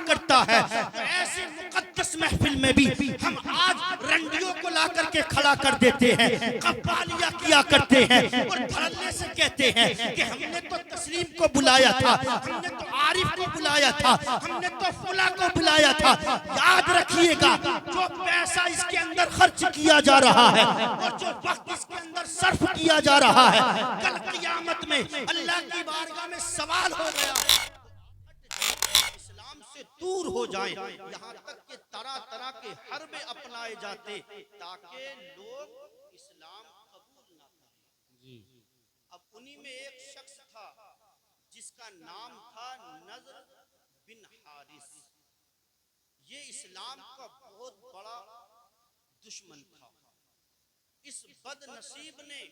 کرتا ہے، تو ایسے مقدس محفل میں بھی ہم آج رنڈیوں کو لا کر کے کھڑا کر دیتے ہیں، قوالیاں کیا کرتے ہیں اور دھڑلے سے کہتے ہیں کہ ہم نے تو تسلیم کو بلایا تھا، ہم نے تو عارف کو بلایا تھا، ہم نے تو فلاں کو بلایا تھا۔ یاد رکھیے گا، جو پیسہ اس کے اندر خرچ کیا جا رہا ہے اور جو وقت اس کے اندر صرف کیا جا رہا ہے، کل قیامت میں اللہ کی بارگاہ میں سوال ہو گیا، اسلام سے دور ہو جائیں، یہاں تک کہ طرح طرح کے حربے اپنائے جاتے تاکہ لوگ اسلام قبول نہ کریں۔ اب انہی میں ایک شخص تھا جس کا نام تھا نضر بن حارث، یہ اسلام کا بہت بڑا دشمن تھا۔ اس بد نصیب نے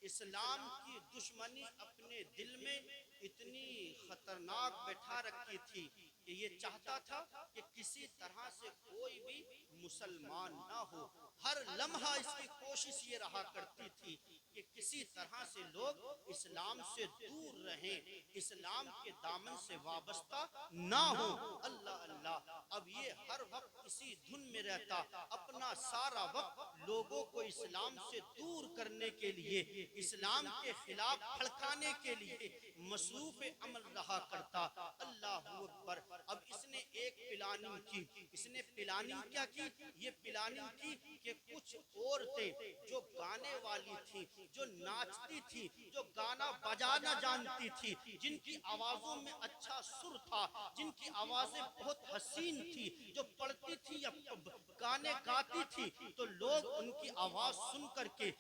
اسلام کی دشمنی اپنے دل میں اتنی خطرناک بیٹھا رکھی تھی کہ یہ چاہتا تھا کہ کسی طرح سے کوئی بھی مسلمان نہ ہو۔ ہر لمحہ اس کی کوشش یہ رہا کرتی تھی کہ کسی طرح سے لوگ اسلام سے دور رہیں، اسلام کے دامن سے وابستہ نہ ہو۔ اللہ اللہ، اب یہ ہر وقت اسی دھن میں رہتا، اپنا سارا وقت لوگوں کو اسلام سے دور کرنے کے لیے، اسلام کے خلاف پھڑکانے کے لیے مصروف عمل رہا کرتا۔ اللہ اکبر۔ اب اس نے ایک پلاننگ کی، اس نے پلاننگ کیا کی؟ یہ پلاننگ کی کہ کچھ عورتیں جو گانے والی تھی، جو ناچتی تھی، جو گانا بجانا جانتی تھی، جن کی آوازوں میں اچھا سر تھا، جن کی آوازیں بہت حسین تھی، جو پڑھتی تھی یا گانے گاتی تھی، تو لوگ ان کی آواز سن کر کے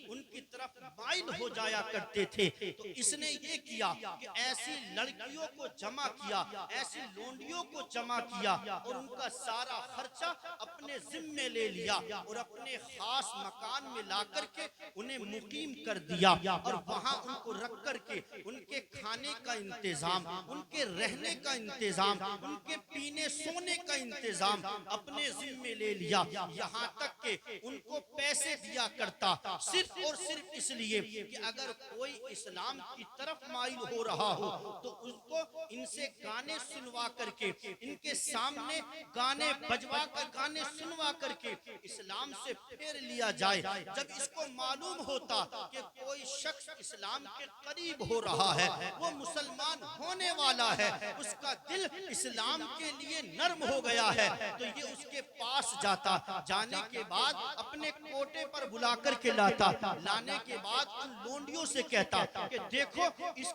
ان کی طرف مائل ہو جایا کرتے تھے۔ تو اس نے یہ کیا کہ ایسی لڑکیوں کو جمع کیا، ایسی لونڈیوں کو جمع کیا اور ان کا سارا خرچہ اپنے ذمے لے لیا اور اپنے خاص مکان میں لا کر کے انہیں مقیم کر دیا اور وہاں ان کو رکھ کر کے ان کے کھانے کا انتظام، ان کے رہنے کا انتظام، ان کے پینے سونے کا انتظام اپنے ذمے لے لیا۔ یہاں تک کہ ان کو پیسے دیا کرتا صرف اور صرف اس لیے کہ اگر کوئی اسلام کی طرف مائل ہو رہا ہو تو اس کو ان سے گانے سنوا کر کے، ان کے سامنے گانے بجوا کر، گانے سنوا کر کے اسلام سے پھیر لیا جائے۔ جب اس کو معلوم ہوتا کہ کوئی شخص اسلام کے قریب ہو رہا ہے، وہ مسلمان ہونے والا ہے، اس کا دل اسلام کے لیے نرم ہو گیا ہے، تو یہ اس کے پاس جاتا، جانے کے بعد اپنے کوٹے پر بلا کر کے لاتا، لانے کے بعد ان لونڈیوں سے کہتا کہ دیکھو اس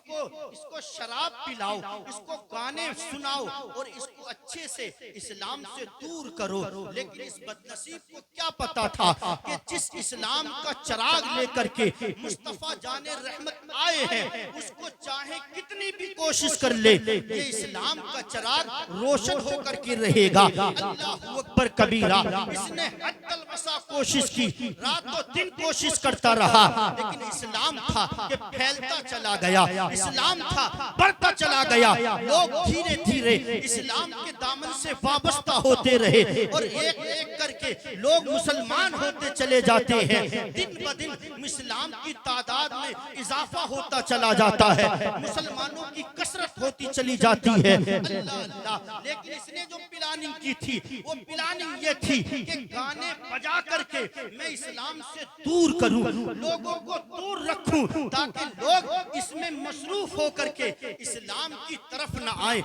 کو شراب پلاؤ، اس کو گانے سناؤ اور اس کو اچھے سے اسلام سے دور کرو۔ لیکن اس بدنصیب کو کیا پتا تھا کہ جس اسلام کا چراغ لے کر کے مصطفیٰ جان رحمت آئے ہیں، اس کو چاہے کتنی بھی کوشش کر لے، یہ اسلام کا چراغ روشن ہو کر کے رہے گا۔ اللہ اکبر کبیرہ۔ اس نے حد الوسع کوشش کی، رات و دن کوشش کرتا رہا، لیکن اسلام تھا کہ پھیلتا چلا گیا، اسلام تھا بڑھتا چلا گیا۔ لوگ دھیرے دھیرے اسلام کے دامن سے وابستہ ہوتے رہے اور ایک ایک کر کے لوگ مسلمان ہوتے چلے جاتے ہیں۔ دن بدن اسلام کی تعداد میں اضافہ ہوتا چلا جاتا ہے، مسلمانوں کی کثرت ہوتی چلی جاتی ہے۔ اللہ اللہ۔ لیکن اس نے جو پلاننگ کی تھی، وہ پلاننگ یہ تھی کہ گانے بجا کر کے میں اسلام سے دور کروں، لوگوں کو دور رکھوں تاکہ لوگ اس میں مصروف ہو کر کے اسلام کی طرف نہ آئے،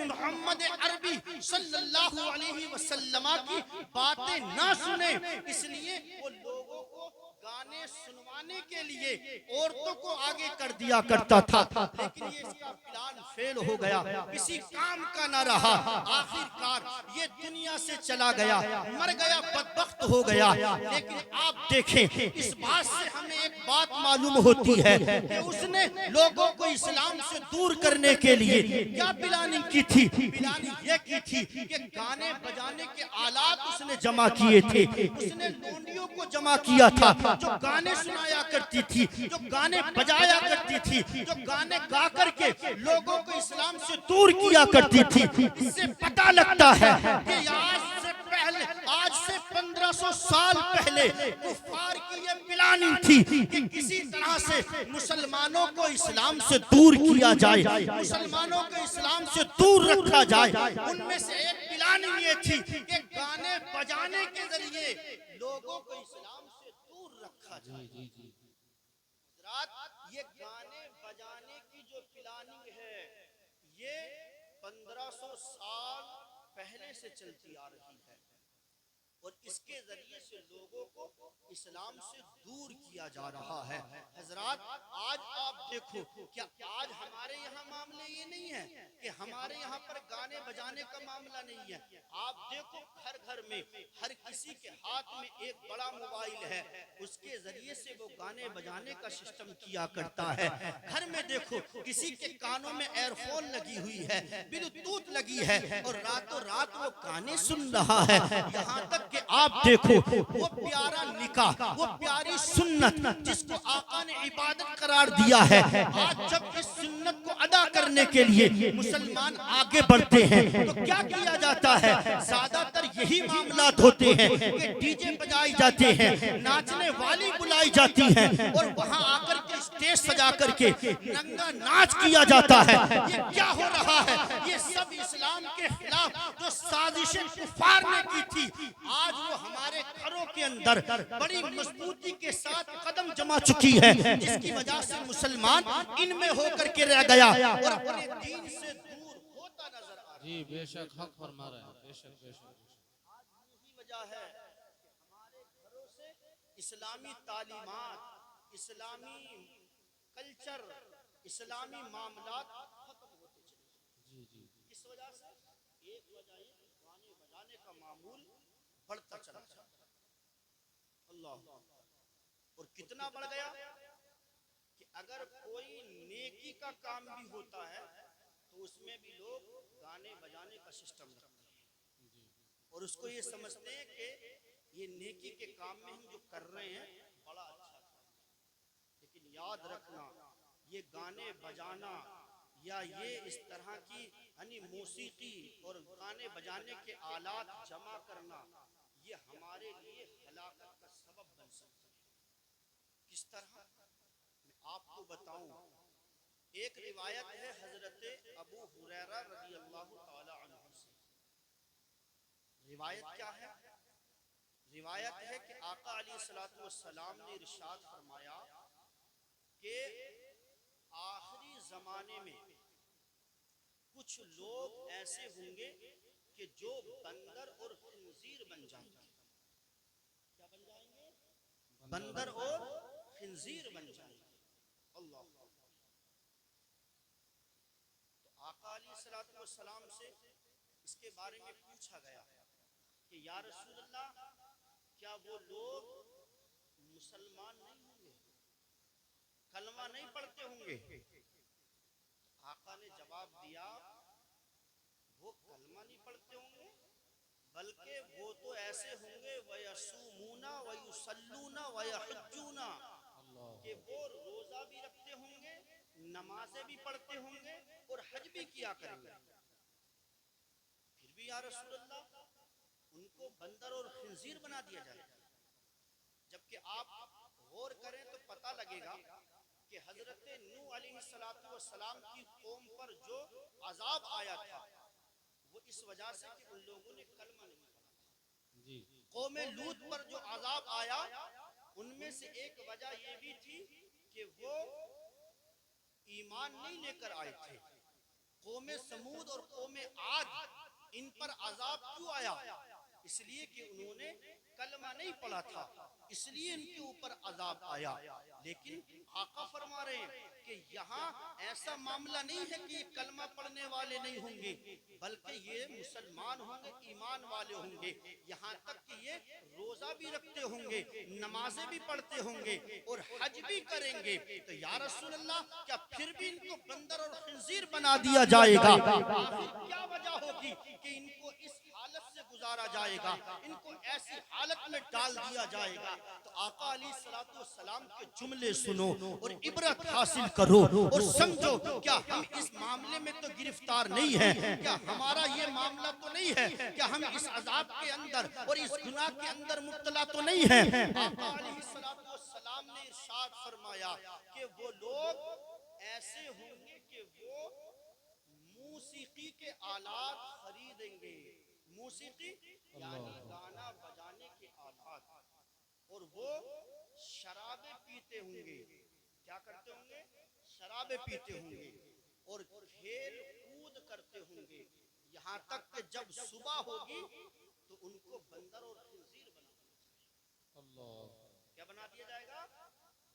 محمد عربی صلی اللہ علیہ وسلم کی باتیں نہ سنیں۔ اس لیے وہ لوگوں کو گانے سنوانے کے لیے عورتوں کو آگے کر دیا کرتا تھا، لیکن یہ اس کا پلان فیل ہو گیا، کسی کام کا نہ رہا۔ آخر کار یہ دنیا سے چلا گیا، مر گیا، بدبخت ہو گیا۔ لیکن آپ دیکھیں، اس بات سے ہمیں ایک بات معلوم ہوتی ہے کہ اس نے لوگوں کو اسلام سے دور کرنے کے لیے کیا پلاننگ کی تھی؟ پلاننگ یہ کی تھی کہ گانے بجانے کے آلات اس نے جمع کیے تھے، اس نے لونڈیوں کو جمع کیا تھا جو گانے سنایا کرتی تھی، جو گانے بجایا کرتی تھی، جو گانے گا کر کے لوگوں کو اسلام سے دور کیا کرتی تھی۔ اس سے پتہ لگتا ہے کہ آج سے 1500 سال پہلے کفار کی یہ پلاننگ تھی کہ کسی طرح سے مسلمانوں کو اسلام سے دور کیا جائے، مسلمانوں کو اسلام سے دور رکھا جائے۔ ان میں سے ایک پلاننگ یہ تھی کہ گانے بجانے کے ذریعے لوگوں کو اسلام سے دور رکھا جائے۔ حضرات، یہ گانے بجانے کی جو پلاننگ ہے یہ 1500 سال پہلے سے چلتی آ رہی ہے، اور اس کے ذریعے سے لوگوں کو اسلام سے دور کیا جا رہا ہے۔ حضرات، آج آپ دیکھو، کیا آج ہمارے یہاں معاملے یہ نہیں ہے کہ ہمارے یہاں پر گانے بجانے کا معاملہ نہیں ہے؟ آپ دیکھو گھر گھر میں ہر کسی کے ہاتھ میں ایک بڑا موبائل ہے، اس کے ذریعے سے وہ گانے بجانے کا سسٹم کیا کرتا ہے۔ گھر میں دیکھو کسی کے کانوں میں ایئر فون لگی ہوئی ہے، بلوٹوتھ لگی ہے، اور راتوں رات وہ گانے سن رہا ہے۔ یہاں تک کہ آپ دیکھو وہ پیارا نکاح، وہ پیاری سنت جس کو آقا نے عبادت قرار دیا ہے، آج جب اس سنت کو ادا کرنے کے لیے مسلمان آگے بڑھتے ہیں تو کیا کیا جاتا ہے؟ زیادہ تر یہی معاملات ہوتے ہیں کہ ڈی جے بجائی جاتے ہیں، ناچنے والی بلائی جاتی ہیں، اور وہاں آ کر کے اسٹیج سجا کر کے ننگا ناچ کیا جاتا ہے۔ یہ کیا ہو رہا ہے؟ یہ سب اسلام کے خلاف جو سازشیں کفار نے کی تھی، آج وہ ہمارے گھروں کے اندر بڑی مضبوطی کے ساتھ قدم جما چکی ہے، جس کی وجہ سے مسلمان ان میں ہو کر کے رہ گیا اور اپنے دین سے دور ہوتا نظر آ رہا ہے۔ جی بے شک حق فرما رہے ہیں، بے شک بے شک۔ آج یہی وجہ ہے کہ ہمارے گھروں سے اسلامی تعلیمات، اسلامی کلچر، اسلامی معاملات ختم ہوتے چلے گئے۔ اس وجہ سے ایک وجہ یہ کہ گانے بجانے کا معمول بڑھتا چلا جاتا ہے۔ اللہ، اور کتنا بڑھ گیا کہ اگر کوئی نیکی کا کام بھی ہوتا ہے تو اس میں بھی لوگ گانے بجانے کا سسٹم رکھتے ہیں، اور اس کو یہ سمجھتے ہیں کہ یہ نیکی کے کام میں ہم جو کر رہے ہیں بڑا اچھا کام ہے۔ لیکن یاد رکھنا، یہ گانے بجانا یا یہ اس طرح کی یعنی موسیقی اور گانے بجانے کے آلات جمع کرنا، یہ ہمارے لیے ہلاکت کا سبب بن سکتا ہے۔ کس طرح؟ میں آپ کو بتاؤں، ایک روایت ہے حضرت ابو ہریرہ رضی اللہ تعالی عنہ سے۔ روایت کیا ہے؟ روایت ہے کہ آقا علیہ الصلوۃ والسلام نے ارشاد فرمایا کہ آخری زمانے میں کچھ لوگ ایسے ہوں گے کہ جو بندر اور خنزیر بن جائیں گے۔ کیا بن جائیں گے؟ بندر اور خنزیر بن جائیں گے۔ اللہ، تو آقا علیہ الصلوۃ والسلام سے اس کے بارے میں پوچھا گیا کہ یا رسول اللہ، کیا وہ لوگ مسلمان نہیں ہوں گے، کلمہ نہیں پڑھتے ہوں گے؟ آقا نے جواب دیا، وہ کلمہ نہیں پڑھتے ہوں گے بلکہ وہ تو ایسے ہوں گے وَيَصُومُونَ وَيُصَلُّونَ وَيَحُجُّونَ، کہ وہ روزہ بھی رکھتے ہوں گے، نمازیں بھی پڑھتے ہوں گے اور حج بھی کیا کریں گے۔ پھر بھی یا رسول اللہ ان کو بندر اور خنزیر بنا دیا جائے، جبکہ آپ غور کریں تو پتہ لگے گا کہ حضرت نوح علیہ السلام کی قوم پر جو عذاب آیا تھا وہ اس وجہ سے کہ ان لوگوں نے کلمہ نہیں پڑھا تھا۔ قوم لوط پر جو عذاب آیا ان میں سے ایک وجہ یہ بھی تھی کہ وہ ایمان نہیں لے کر آئے تھے۔ قوم سمود اور قوم عاد، ان پر عذاب کیوں آیا؟ اس لیے کہ انہوں نے کلمہ نہیں پڑھا تھا، اس لیے ان کے اوپر عذاب آیا۔ لیکن آقا فرما رہے ہیں کہ یہاں ایسا معاملہ نہیں ہے کہ یہ کلمہ پڑھنے والے نہیں ہوں گے، بلکہ یہ مسلمان ہوں گے، ایمان والے ہوں گے، یہاں تک کہ یہ روزہ بھی رکھتے ہوں گے، نمازیں بھی پڑھتے ہوں گے اور حج بھی کریں گے۔ تو یا رسول اللہ، کیا پھر بھی ان کو بندر اور خنزیر بنا دیا جائے گا؟ آخر کیا وجہ ہوگی کہ ان کو اس حالت سے گزارا گزارا جائے گا، ان کو ایسی حالت میں ڈال دیا جائے گا۔ تو آقا علیہ السلام کے جملے سنو اور عبرت حاصل کرو اور سمجھو، کیا ہم اس معاملے میں تو گرفتار نہیں ہیں؟ کیا ہمارا یہ معاملہ تو نہیں ہے؟ کیا ہم اس عذاب کے اندر اور اس گناہ کے اندر مبتلا تو نہیں ہیں؟ آقا علیہ السلام نے ارشاد فرمایا کہ وہ لوگ ایسے ہوں گے کہ وہ موسیقی کے آلات خریدیں گے۔ موسیقی یعنی گانا بجانے کے آلات، اور وہ شرابیں پیتے ہوں گے۔ کیا کرتے ہوں گے؟ شرابیں پیتے ہوں گے اور کھیل کود کرتے ہوں گے، یہاں تک کہ جب صبح ہوگی تو ان کو بندر اور خنزیر بنا دیا جائے گا۔ کیا بنا دیا جائے گا؟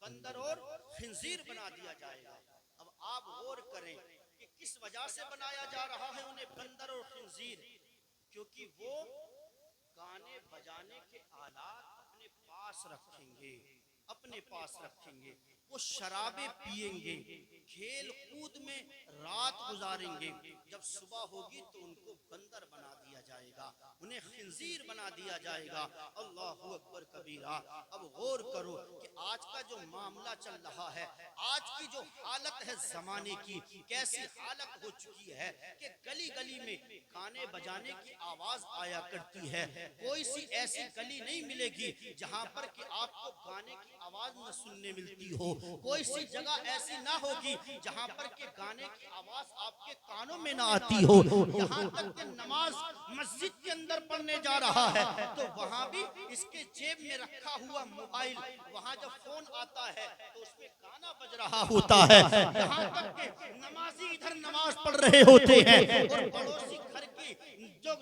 بندر اور خنزیر بنا دیا جائے گا۔ اب آپ غور کریں کہ کس وجہ سے بنایا جا رہا ہے انہیں بندر اور خنزیر؟ کیونکہ وہ گانے بجانے کے آلات اپنے پاس رکھیں گے، اپنے پاس رکھیں گے، وہ شرابیں پیئیں گے، کھیل کود میں رات گزاریں گے، جب صبح ہوگی تو ان کو بندر بنا دیا جائے گا، انہیں خنزیر بنا دیا جائے گا۔ اللہ اکبر کبیرہ۔ اب غور کرو کہ آج کا جو معاملہ چل رہا ہے، آج کی جو حالت ہے زمانے کی، کیسی حالت ہو چکی ہے کہ گلی گلی میں گانے بجانے کی آواز آیا کرتی ہے۔ کوئی سی ایسی گلی نہیں ملے گی جہاں پر کہ آپ کو گانے کی آواز نہ سننے ملتی ہو، کوئی سی جگہ ایسی نہ ہوگی جہاں پر کہ گانے کی آواز آپ کے کانوں میں نہ آتی ہو۔ یہاں تک کہ نماز مسجد کے اندر پڑھنے جا رہا ہے تو وہاں بھی اس کے جیب میں رکھا ہوا موبائل، وہاں جب فون آتا ہے تو اس میں گانا بج رہا ہوتا ہے۔ یہاں تک کہ نمازی ادھر نماز پڑھ رہے ہوتے ہیں اور پڑوسی گھر کی جو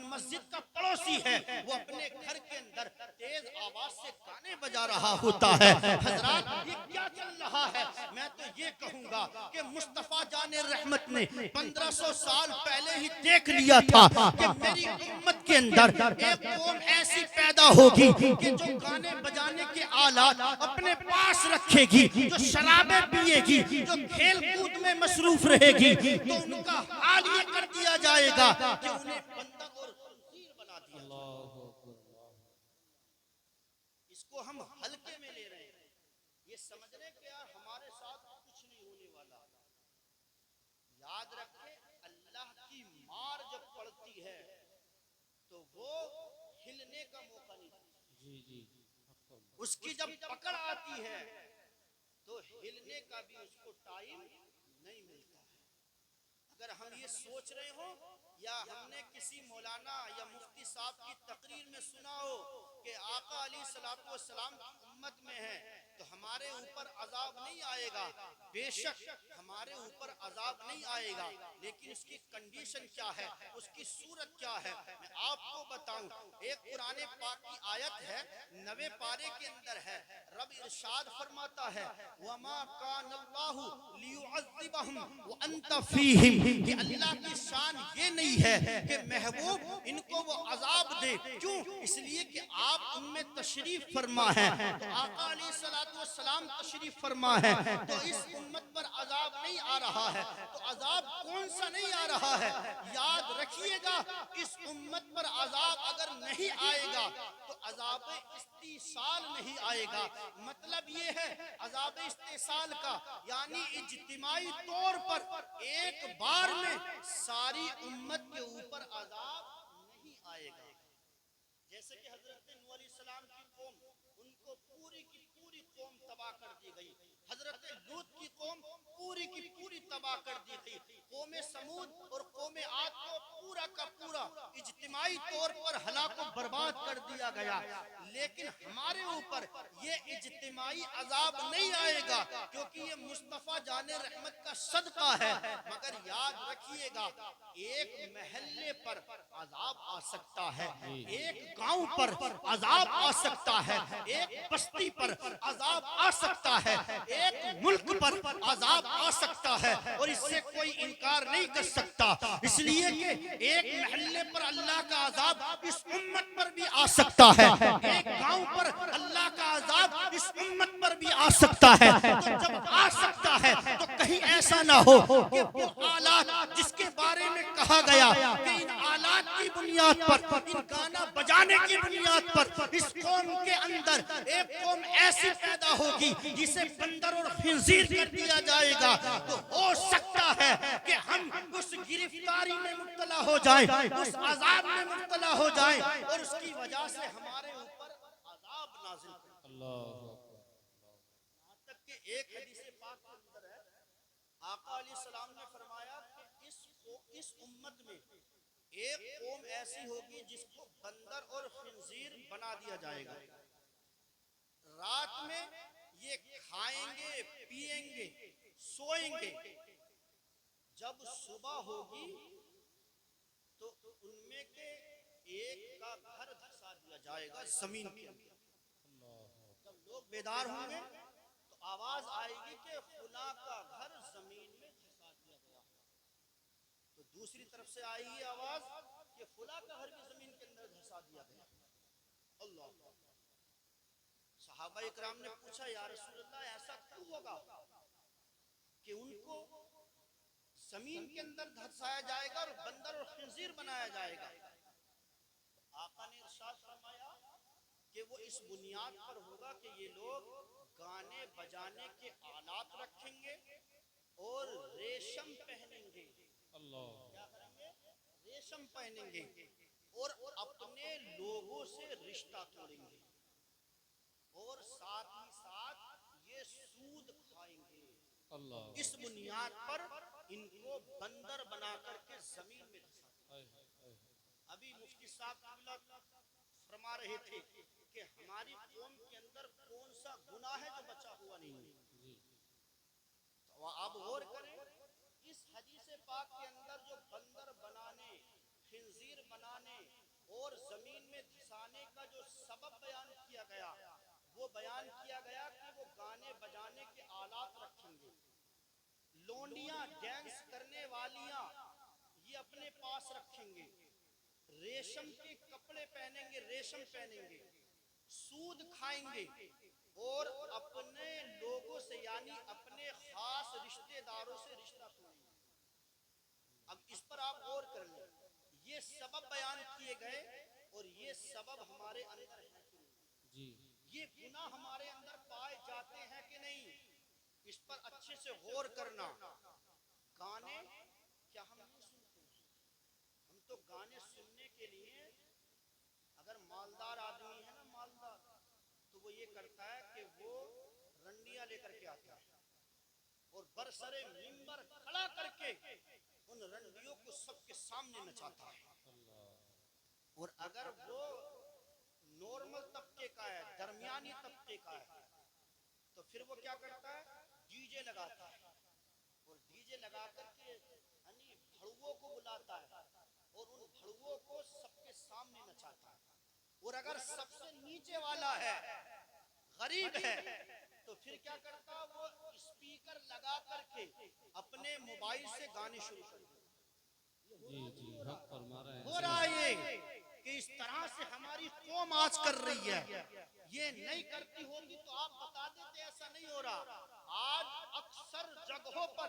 مسجد کا پڑوسی ہے وہ اپنے گھر کے اندر تیز آواز سے گانے بجا رہا ہوتا ہے۔ حضرات، یہ کیا چل رہا ہے؟ میں تو یہ کہوں گا کہ مصطفیٰ جان رحمت نے 1500 سال پہلے ہی دیکھ لیا تھا کہ میری امت کے اندر ایک قوم ایسی پیدا ہوگی کہ جو گانے بجانے کے آلات اپنے پاس رکھے گی، جو شرابیں پیے گی، جو کھیل کود میں مصروف رہے گی، تو ان کا حال یہ کر دیا جائے گا کہ انہیں بندر اور خنزیر بنا دیا جائے گا۔ اس کو ہم ہلکے میں لے رہے ہیں، یہ سمجھ رہے کہ یار ہمارے ساتھ کچھ نہیں ہونے والا۔ یاد رکھیں، اللہ کی مار جب پڑتی ہے تو وہ ہلنے کا موقع نہیں دیتی، اس کی جب پکڑ آتی ہے تو ہلنے کا بھی اس کو ٹائم نہیں ملتا ہے۔ اگر ہم یہ سوچ رہے ہوں یا ہم نے کسی مولانا یا مفتی صاحب کی تقریر میں سنا ہو کہ آقا علیہ السلام امت میں ہے تو ہمارے اوپر عذاب نہیں آئے گا، بے شک ہمارے اوپر عذاب نہیں آئے گا، لیکن اس کی کنڈیشن کیا ہے، اس کی صورت کیا ہے، میں آپ کو بتاؤں۔ ایک قرآن پاک کی آیت ہے، 9 پارے کے اندر ہے، رب ارشاد فرماتا ہے وَمَا كَانَ اللَّهُ لِيُعَذِّبَهُمْ وَأَنْتَ فِيهِمْ، کہ اللہ کی شان یہ نہیں ہے کہ محبوب ان کو وہ عذاب دے، کیوں؟ اس لیے کہ آپ ان میں تشریف فرما ہے۔ تو آقا علیہ السلام تشریف فرما ہے تو اس امت پر عذاب نہیں آ رہا ہے، تو عذاب کون سا نہیں آ رہا ہے؟ یاد رکھیے گا، اس امت پر عذاب اگر نہیں آئے گا تو عذاب استیصال نہیں آئے گا۔ مطلب یہ ہے عذاب استیصال کا یعنی اجتماعی طور پر ایک بار میں ساری امت کے اوپر عذاب نہیں آئے گا۔ جیسے کہ حضرت نوح علیہ السلام کی قوم، ان کو پوری کی پوری قوم تباہ کر دی گئی، حضرت لوط کی قوم پوری کی پوری تباہ کر دی گئی، قوم سمود اور قوم عاد کو پورا کا پورا اجتماعی طور پر ہلاک و برباد کر دیا گیا۔ لیکن ہمارے اوپر یہ اجتماعی عذاب نہیں آئے گا کیونکہ یہ مصطفیٰ جان رحمت کا صدقہ ہے، مگر یاد رکھیے گا ایک محلے پر عذاب آ سکتا ہے، ایک گاؤں پر عذاب آ سکتا ہے، ایک بستی پر عذاب آ سکتا ہے، ایک ملک پر عذاب آ سکتا ہے، اور اس سے کوئی انکار نہیں کر سکتا، اس لیے کہ ایک محلے پر اللہ کا عذاب اس امت پر بھی آ سکتا ہے، ایک گاؤں پر اللہ کا عذاب اس امت پر بھی آ سکتا ہے۔ تو جب آ سکتا ہے تو کہیں ایسا نہ ہو کہ وہ آلات جس کے بارے میں کہا گیا کہ ان حالات کی بنیاد پر، ان گانا بجانے کی بنیاد پر اس قوم کے اندر ایک قوم ایسی پیدا ہوگی جسے بندر اور خنزیر کر دیا جائے گا، تو ہو سکتا ہے کہ ہم اس گرفتاری میں مبتلا ہو جائیں، اس عذاب میں مبتلا ہو جائیں، اور اس کی وجہ سے ہمارے اوپر عذاب نازل ہو۔ اللہ یہاں تک کہ ایک حدیث پاک کے اندر ہے، آقا علیہ السلام نے فرمایا کہ اس امت میں ایک قوم ایسی ہوگی جس کو بندر اور خنزیر بنا دیا جائے گا، رات میں یہ کھائیں گے، پیئیں گے، سوئیں گے، جب صبح ہوگی تو ان میں کے ایک کا گھر دھسا دیا جائے گا زمین کے اندر۔ جب لوگ بیدار ہوں گے تو آواز آئے گی کہ فلاں کا گھر زمین میں دھسا دیا گیا، تو دوسری طرف سے آئی گی آواز کہ فلاں کا گھر بھی زمین کے اندر دھسا دیا گیا۔ اللہ، صحابہ اکرام نے پوچھا یا رسول اللہ ایسا کیوں ہوگا کہ ان کو زمین کے اندر دھسایا جائے گا اور بندر اور خنزیر بنایا جائے گا؟ آقا نے ارشاد فرمایا کہ وہ اس بنیاد پر ہوگا کہ یہ لوگ گانے بجانے کے آلات رکھیں گے اور ریشم پہنیں گے۔ اللہ، کیا کریں گے؟ ریشم پہنیں گے اور اپنے لوگوں سے رشتہ توڑیں گے، اور ساتھ ہی ساتھ یہ سود کھائیں گے۔ اللہ، اس بنیاد پر ان کو بندر بنا کر کے زمین میں دھسا۔ ابھی مفتی صاحب قبلہ فرما رہے تھے کہ ہماری قوم کے اندر کون سا گناہ ہے جو بچا ہوا نہیں ہے۔ تو آپ غور کریں اس حدیث پاک کے اندر جو بندر بنانے، خنزیر بنانے اور زمین میں دھسانے کا جو سبب بیان کیا گیا، وہ بیان کیا گیا کہ وہ گانے بجانے کے آلات رکھیں گے، لونڈیاں ڈانس کرنے والیاں یہ اپنے پاس رکھیں گے، ریشم کے کپڑے پہنیں گے، ریشم پہنیں گے، سود کھائیں گے اور اپنے لوگوں سے یعنی اپنے خاص رشتہ داروں سے رشتہ توڑیں گے۔ اب اس پر آپ غور کر لیں، یہ سبب بیان کیے گئے اور یہ سبب ہمارے اندر ہے کہ نہیں؟ یہ گناہ ہمارے اندر پائے جاتے ہیں کہ نہیں؟ اس پر اچھے سے غور کرنا۔ گانے کیا ہم نہیں سنتے؟ ہم تو گانے سننے کے لیے، اگر مالدار آدمی ہے نا، مالدار، تو وہ یہ کرتا ہے کہ وہ رنڈیاں لے کر کے آتا ہے اور برسر منبر کھڑا کر کے ان رنڈیوں کو سب کے سامنے نچاتا ہے۔ اور اگر وہ نارمل طبقے کا ہے، درمیانی طبقے کا ہے، تو پھر وہ کیا کرتا ہے؟ ڈی جے لگاتا ہے، اور ڈی جے لگا کر کے یعنی بھڑووں کو بلاتا ہے اور ان بھڑووں کو سب کے سامنے نچاتا ہے۔ اور اگر سب سے نیچے والا ہے، غریب ہے، تو پھر کیا کرتا؟ وہ اسپیکر لگا کر کے اپنے موبائل سے گانے شروع کر دیتا۔ حق فرما رہے ہیں۔ ہو رہا ہے کہ اس طرح سے ہماری قوم آج کر رہی ہے۔ یہ نہیں کرتی ہوگی تو آپ بتا دیتے ایسا نہیں ہو رہا۔ آج اکثر جگہوں پر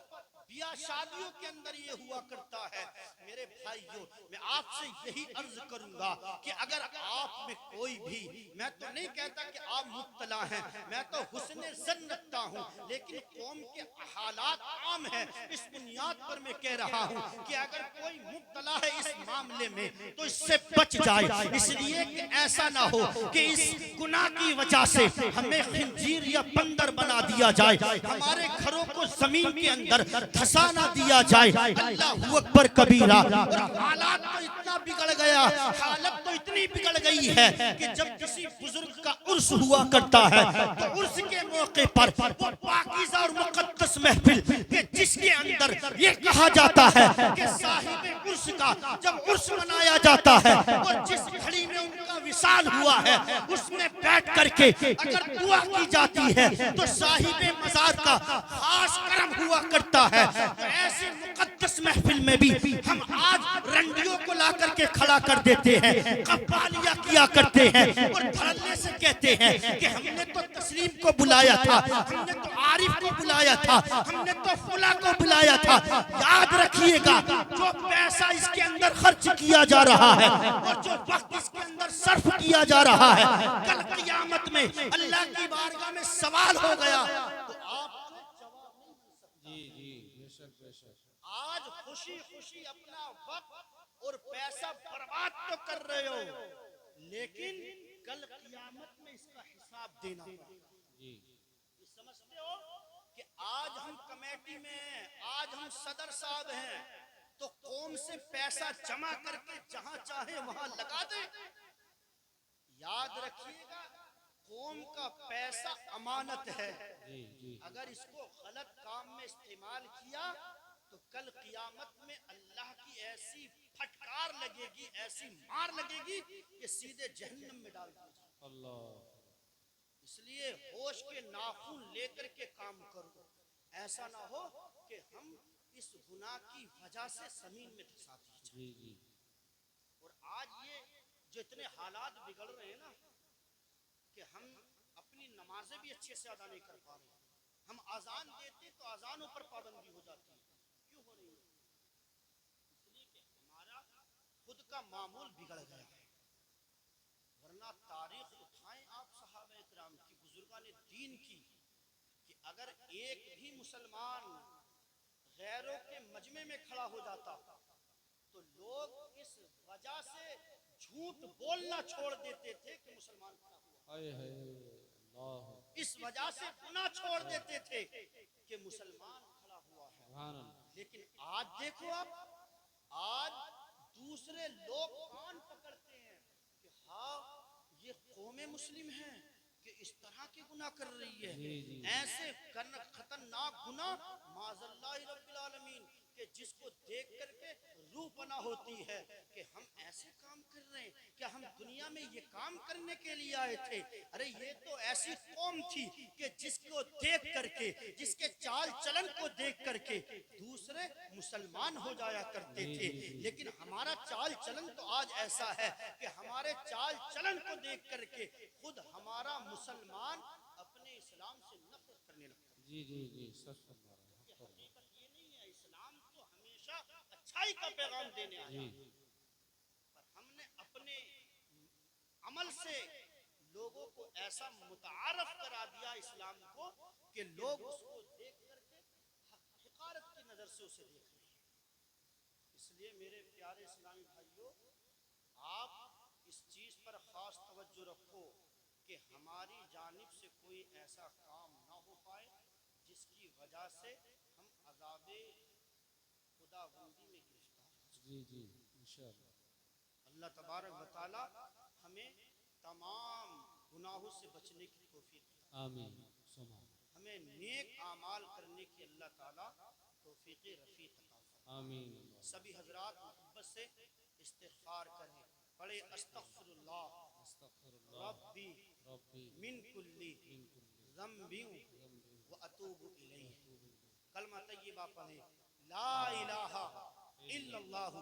بیاہ شادیوں کے اندر یہ ہوا کرتا ہے۔ میرے بھائیوں، میں آپ سے یہی عرض کروں گا کہ اگر آپ میں کوئی بھی، میں تو نہیں کہتا کہ آپ مبتلا ہیں، میں تو حسن ظن رکھتا ہوں، لیکن قوم کے حالات عام ہیں، اس بنیاد پر میں کہہ رہا ہوں کہ اگر کوئی مبتلا ہے اس معاملے میں تو اس سے بچ جائے، اس لیے کہ ایسا نہ ہو کہ اس گناہ کی وجہ سے ہمیں خنزیر یا بندر بنا دیا جائے، ہمارے گھروں کو زمین کے اندر دھسا نہ دیا جائے۔ اللہ اکبر کبیرہ۔ اور حالات تو اتنا بگڑ گیا، حالت تو اتنی بگڑ گئی ہے کہ جب کسی بزرگ کا عرس ہوا کرتا ہے تو عرس کے موقع پر وہ پاکیزہ اور مقدس محفل کہ جس کے اندر یہ کہا جاتا ہے کہ صاحب عرس کا جب عرس منایا جاتا ہے اور جس گھڑی میں ان کا وصال ہوا ہے اس میں بیٹھ کر کے اگر دعا کی جاتی ہے تو صاحب مزار کا خاص کرم ہوا کرتا ہے۔ تو ایسے مقدس محفل میں بھی ہم آج رنڈیوں کو لا کر کے کھڑا کر دیتے ہیں، قوالیاں کیا کرتے ہیں اور دھڑلے سے کہتے ہیں کہ ہم نے تو تسلیم کو بلایا تھا، ہم نے تو عارف کو بلایا تھا, ہم نے تو فلاں کو بلایا تھا. یاد رکھیے گا جو پیسہ اس کے اندر خرچ کیا جا رہا ہے اور جو وقت اس کے اندر صرف کیا جا رہا ہے, کل قیامت میں اللہ کی بارگاہ میں سوال ہو گیا تو آپ جی جی بے شک بے شک. آج خوشی خوشی اپنا وقت اور پیسہ برباد تو کر رہے ہو, لیکن کل قیامت میں اس کا حساب دینا پڑے گا. جی یہ سمجھتے ہو کہ آج ہم کمیٹی میں ہیں, آج ہم صدر صاحب ہیں, تو قوم سے پیسہ جمع کر کے جہاں چاہے وہاں لگا دیں. یاد رکھیے گا قوم کا پیسہ امانت ہے, جی جی اگر اس کو غلط کام میں استعمال کیا تو کل قیامت میں اللہ کی ایسی پھٹکار لگے گی, ایسی مار لگے گی کہ سیدھے جہنم میں ڈال دے گی. اللہ. اس لیے ہوش کے ناخن لے کر کے کام کرو, ایسا نہ ہو کہ ہم اس گناہ کی وجہ سے زمین میں دھساتے جائیں. جی جی اور آج یہ جو اتنے حالات بگڑ رہے ہیں نا کہ ہم اپنی نمازیں بھی اچھے سے ادا نہیں کر پا رہے, ہم اذان دیتے تو اذانوں پر پابندی ہو جاتی ہے. کیوں ہو رہی ہے؟ اس لیے کہ ہمارا خود کا معمول بگڑ گیا ہے. ورنہ تاریخ اٹھائیں آپ صحابہ کرام کی, بزرگان دین کی, کہ اگر ایک بھی مسلمان غیروں کے مجمع میں کھڑا ہو جاتا تو لوگ اس وجہ سے جھوٹ بولنا چھوڑ دیتے تھے کہ مسلمان کھڑا ہوا, ہائے ہائے اللہ. اس وجہ سے گناہ چھوڑ دیتے تھے کہ مسلمان کھڑا ہوا ہے. سبحان اللہ. لیکن آج دیکھو آپ, آج دوسرے لوگ کان پکڑتے ہیں کہ ہاں یہ قوم مسلم ہے کہ اس طرح کے گناہ کر رہی ہے, جی جی ایسے خطرناک گناہ معاذ اللہ رب العالمین کہ جس کو دیکھ کر کے روح پناہ ہوتی ہے کہ ہم ایسے کام کر رہے ہیں, کیا ہم دنیا میں یہ کام کرنے کے لیے آئے تھے؟ ارے یہ تو ایسی قوم تھی کہ جس کو دیکھ کر کے, جس کے چال چلن کو دیکھ کر کے دوسرے مسلمان ہو جایا کرتے تھے. لیکن ہمارا چال چلن تو آج ایسا ہے کہ ہمارے چال چلن کو دیکھ کر کے خود ہمارا مسلمان اپنے اسلام سے نفرت کرنے لگتا ہے. جی جی جی سچ فرما رہے ہیں. حقیقت یہ نہیں ہے, اسلام تو ہمیشہ اچھائی کا پیغام دینے آیا, جی پر ہم نے اپنے عمل سے لوگوں کو ایسا متعارف کرا دیا اسلام کو کہ لوگ اس کو دیکھ کر کے حقارت کی نظر سے اسے دیکھ رہے ہیں. اس لیے میرے پیارے اسلامی بھائیوں, آپ اس چیز پر خاص توجہ رکھو کہ ہماری جانب سے کوئی ایسا کام نہ ہو پائے جس کی وجہ سے ہم عذاب خدا بندی میں گرفتار ہو جائیں. جی جی انشاءاللہ. اللہ تبارک و تعالی ہمیں تمام گناہوں سے بچنے کی توفیق عطا فرمائے. آمین سما. ہمیں نیک اعمال کرنے کی اللہ تعالی توفیق رفیق عطا فرمائے. آمین. سبھی حضرات محبت سے استغفار کریں, پڑھے استغفر اللہ استغفر اللہ ربی ربی من کلی من کل ذنب ذنب و اتوب الیہ. واتوب الیہ. کلمہ طیبہ پڑھیں, لا الہ الا اللہ